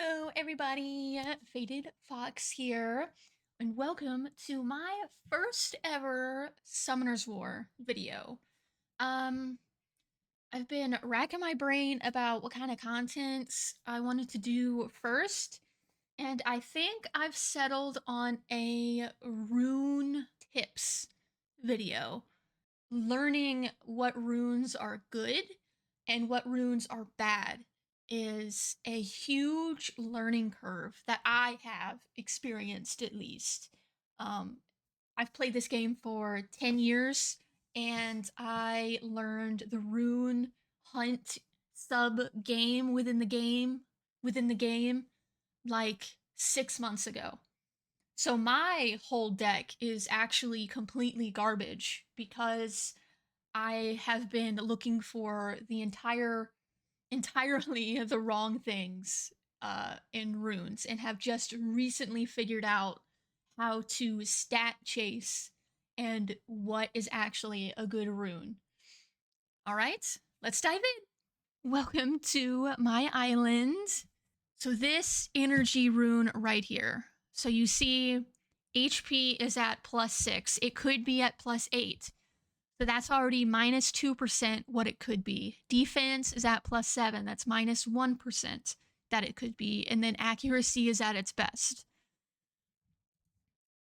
Hello, everybody. Faded Fox here, and welcome to my first ever Summoner's War video. Um, I've been racking my brain about what kind of content I wanted to do first, and I think I've settled on a rune tips video. Learning what runes are good and what runes are bad is a huge learning curve that I have experienced at least. Um, I've played this game for 10 years and I learned the rune hunt sub game within the game like 6 months ago. So my whole deck is actually completely garbage because I have been looking for the entirely the wrong things in runes and have just recently figured out how to stat chase and what is actually a good rune. All right, let's dive in. Welcome to my island. So this energy rune right here. So you see HP is at +6. It could be at +8. So that's already -2% what it could be. Defense is at +7. That's -1% that it could be. And then accuracy is at its best.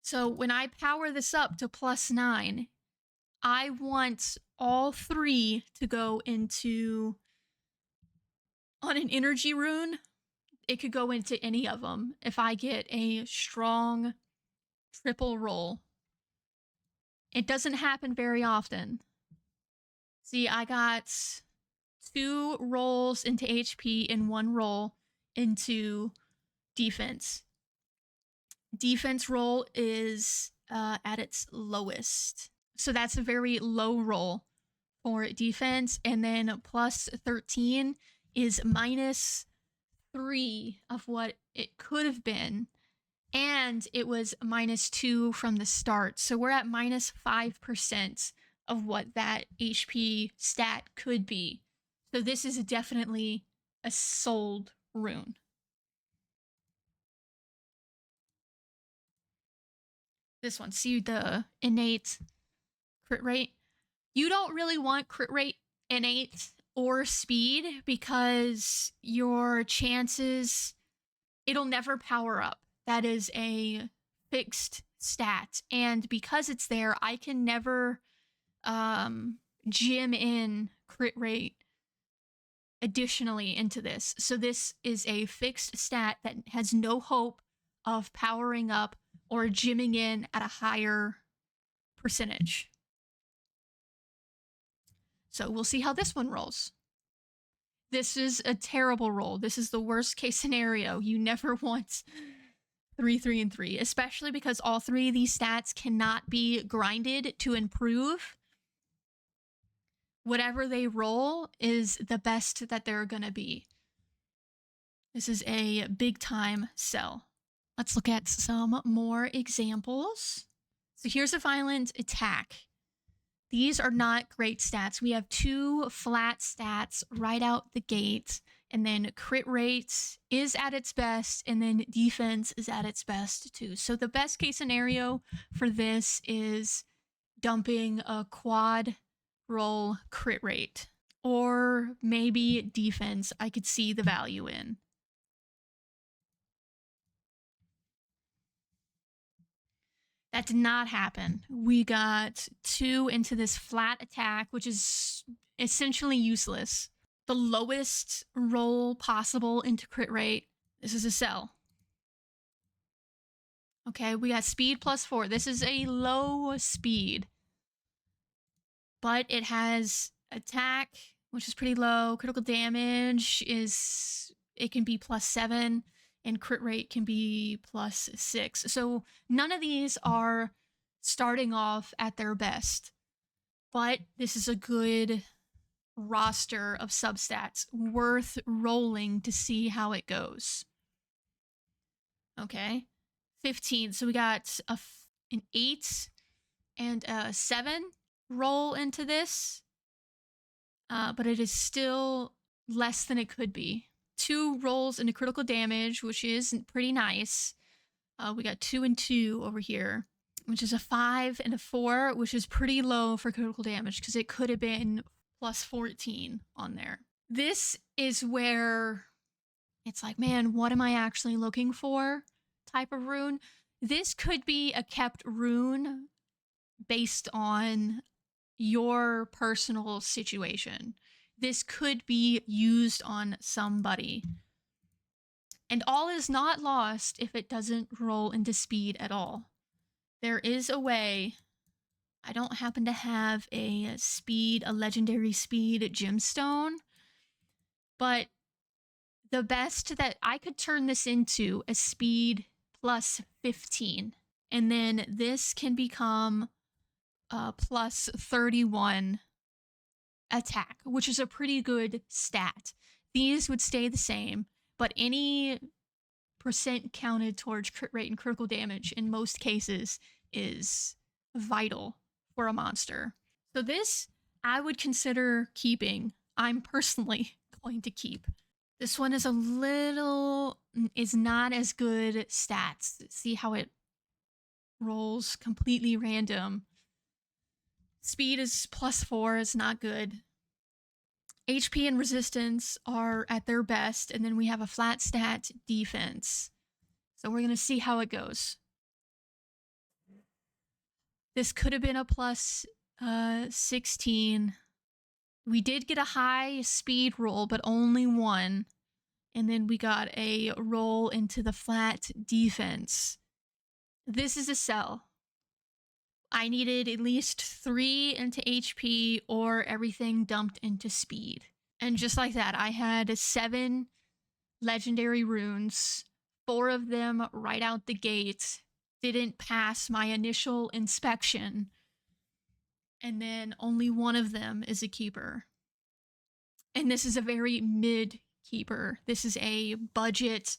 So when I power this up to +9, I want all three to go into, on an energy rune, it could go into any of them if I get a strong triple roll. It doesn't happen very often. See, I got 2 rolls into HP and 1 roll into defense. Defense roll is at its lowest. So that's a very low roll for defense. And then +13 is -3 of what it could have been. And it was -2 from the start. So we're at -5% of what that HP stat could be. So this is definitely a sold rune. This one, see the innate crit rate? You don't really want crit rate innate or speed because your chances, it'll never power up. That is a fixed stat. And because it's there, I can never gym in crit rate additionally into this. So this is a fixed stat that has no hope of powering up or gymming in at a higher percentage. So we'll see how this one rolls. This is a terrible roll. This is the worst case scenario. You never want 3, 3, and 3, especially because all 3 of these stats cannot be grinded to improve. Whatever they roll is the best that they're gonna be. This is a big time sell. Let's look at some more examples. So here's a violent attack. These are not great stats. We have 2 flat stats right out the gate, and then crit rate is at its best, and then defense is at its best too. So the best case scenario for this is dumping a quad roll crit rate, or maybe defense I could see the value in. That did not happen. We got 2 into this flat attack, which is essentially useless. The lowest roll possible into crit rate. This is a sell. Okay, we got speed +4. This is a low speed. But it has attack, which is pretty low. Critical damage it can be +7. And crit rate can be +6. So none of these are starting off at their best. But this is a good roster of substats worth rolling to see how it goes. Okay. 15. So we got an 8 and a 7 roll into this. But it is still less than it could be. 2 rolls into critical damage, which is pretty nice. We got 2 and 2 over here, which is a 5 and a 4, which is pretty low for critical damage because it could have been plus 14 on there. This is where it's like, man, what am I actually looking for type of rune? This could be a kept rune based on your personal situation. This could be used on somebody. And all is not lost if it doesn't roll into speed at all. There is a way. I don't happen to have a legendary speed gemstone, but the best that I could turn this into a speed plus 15. And then this can become plus 31 attack, which is a pretty good stat. These would stay the same, but any percent counted towards crit rate and critical damage in most cases is vital for a monster. So this I would consider keeping. I'm personally going to keep. This one is not as good stats. See how it rolls completely random. Speed is plus 4, it's not good. HP and resistance are at their best, and then we have a flat stat defense. So we're going to see how it goes. This could have been a plus 16. We did get a high speed roll, but only one. And then we got a roll into the flat defense. This is a sell. I needed at least 3 into HP or everything dumped into speed. And just like that, I had 7 legendary runes, 4 of them right out the gate, didn't pass my initial inspection, and then only one of them is a keeper. And this is a very mid keeper. This is a budget,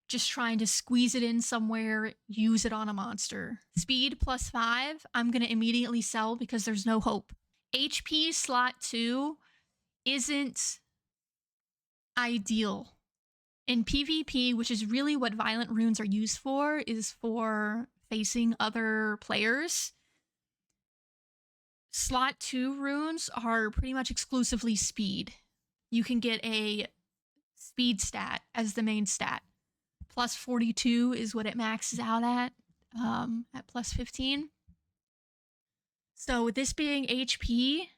just trying to squeeze it in somewhere, use it on a monster. Speed plus 5, I'm going to immediately sell because there's no hope. HP slot 2 isn't ideal. In PvP, which is really what violent runes are used for, is for facing other players. Slot 2 runes are pretty much exclusively speed. You can get a speed stat as the main stat. Plus 42 is what it maxes out at plus 15. So with this being HP,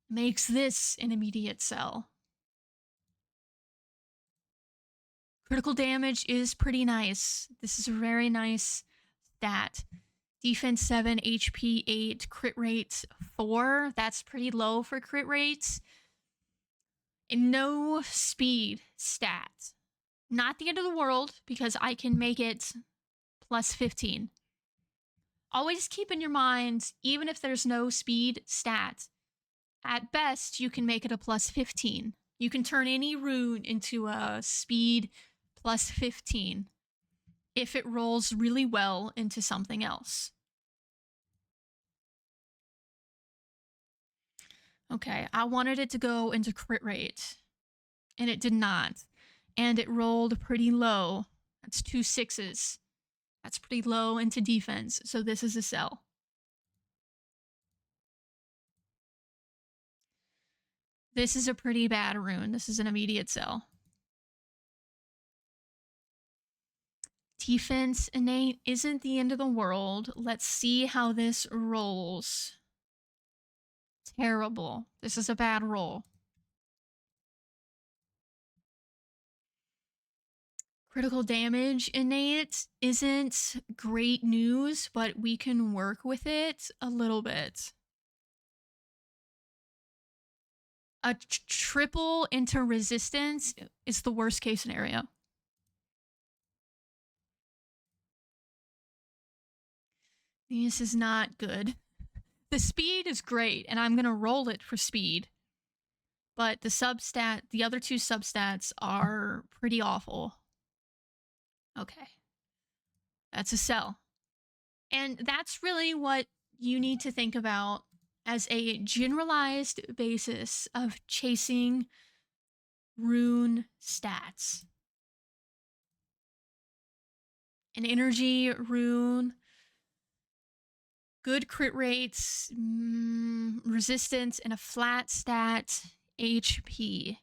makes this an immediate sell. Critical damage is pretty nice. This is a very nice stat. Defense 7, HP 8, crit rate 4. That's pretty low for crit rates. And no speed stat. Not the end of the world, because I can make it plus 15. Always keep in your mind, even if there's no speed stat, at best you can make it a plus 15. You can turn any rune into a speed plus 15 if it rolls really well into something else. Okay, I wanted it to go into crit rate, and it did not. And it rolled pretty low. That's 2 6s. That's pretty low into defense, so this is a sell. This is a pretty bad rune. This is an immediate sell. Defense innate isn't the end of the world. Let's see how this rolls. Terrible. This is a bad roll. Critical damage innate isn't great news, but we can work with it a little bit. A triple into resistance is the worst case scenario. This is not good. The speed is great, and I'm going to roll it for speed. But the other 2 substats are pretty awful. Okay. That's a sell. And that's really what you need to think about as a generalized basis of chasing rune stats. An energy rune, good crit rates, resistance, and a flat stat HP.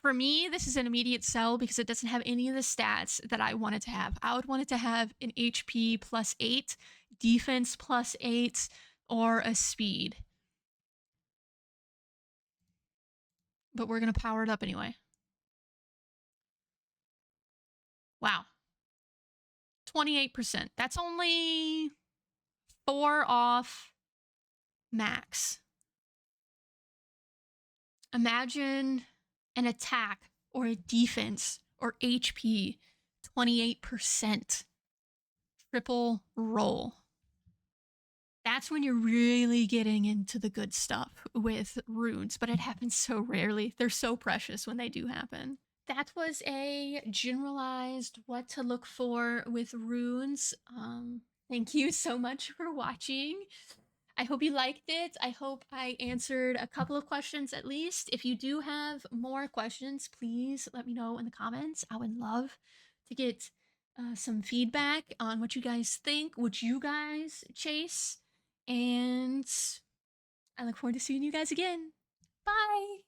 For me, this is an immediate sell because it doesn't have any of the stats that I wanted to have. I would want it to have an HP +8, defense +8, or a speed. But we're going to power it up anyway. Wow. 28%. That's only 4 off max. Imagine an attack or a defense or HP 28%. Triple roll. That's when you're really getting into the good stuff with runes, but it happens so rarely. They're so precious when they do happen. That was a generalized what to look for with runes. Thank you so much for watching. I hope you liked it. I hope I answered a couple of questions at least. If you do have more questions, please let me know in the comments. I would love to get some feedback on what you guys think, what you guys chase. And I look forward to seeing you guys again. Bye!